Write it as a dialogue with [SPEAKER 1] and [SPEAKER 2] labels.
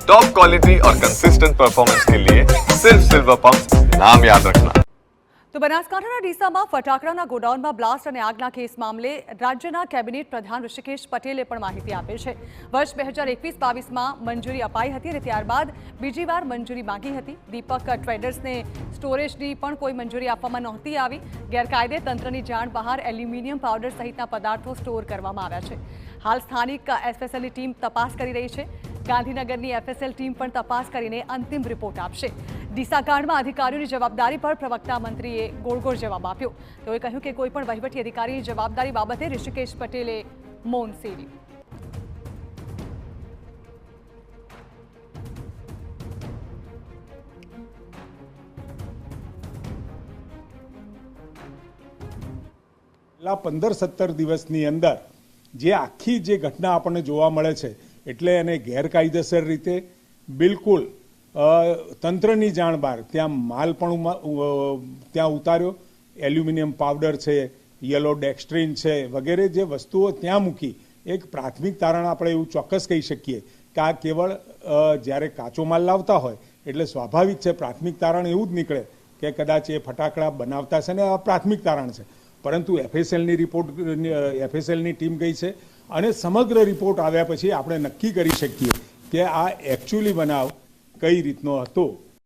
[SPEAKER 1] Top quality और consistent performance के लिए सिर्फ सिल्वर पंप नाम याद रखना।
[SPEAKER 2] તો બનાસકાંઠાના ડીસામાં ફટાકડાના ગોડાઉનમાં બ્લાસ્ટ અને આગના કેસ મામલે રાજ્યના કેબિનેટ પ્રધાન ઋષિકેશ પટેલે પણ માહિતી આપી છે। વર્ષ 2021-22માં મંજૂરી અપાઈ હતી અને ત્યારબાદ બીજી વાર મંજૂરી માંગી હતી। દીપક ટ્રેડર્સને સ્ટોરેજની પણ કોઈ મંજૂરી આપવામાં નહોતી આવી। ગેરકાયદે તંત્રની જાણ બહાર એલ્યુમિનિયમ પાવડર સહિતના પદાર્થો સ્ટોર કરવામાં આવ્યા છે। હાલ સ્થાનિક એફએસએલની ટીમ તપાસ કરી રહી છે। ગાંધીનગરની એફએસએલ ટીમ પણ તપાસ કરીને અંતિમ રિપોર્ટ આપશે। ડીસા કાંડમાં અધિકારીઓની જવાબદારી પર પ્રવક્તા મંત્રીએ ગોળગોળ જવાબ આપ્યો। તેઓએ કહ્યું કે કોઈપણ વહીવટી અધિકારીની જવાબદારી બાબતે ઋષિકેશ પટેલે મૌન સેવ્યું।
[SPEAKER 3] છેલ્લા 15-17 દિવસની અંદર જે આખી જે ઘટના આપણને જોવા મળે છે એટલે એને ગેરકાયદેસર રીતે બિલકુલ તંત્રની જાણ બહાર ત્યાં માલ પણ ત્યાં ઉતાર્યો, એલ્યુમિનિયમ પાવડર છે, યલો ડેક્સ્ટ્રીન છે વગેરે જે વસ્તુઓ ત્યાં મૂકી એક પ્રાથમિક તારણ આપણે એવું ચોક્કસ કહી શકીએ કે આ કેવળ જ્યારે કાચો માલ લાવતા હોય એટલે સ્વાભાવિક છે પ્રાથમિક તારણ એવું જ નીકળે કે કદાચ એ ફટાકડા બનાવતા છે ને આ પ્રાથમિક તારણ છે। પરંતુ એફએસએલની ટીમ ગઈ છે અને સમગ્ર રિપોર્ટ આવ્યા પછી આપણે નક્કી કરી શકીએ કે આ એકચ્યુઅલી બનાવ કઈ રીતનો હતો।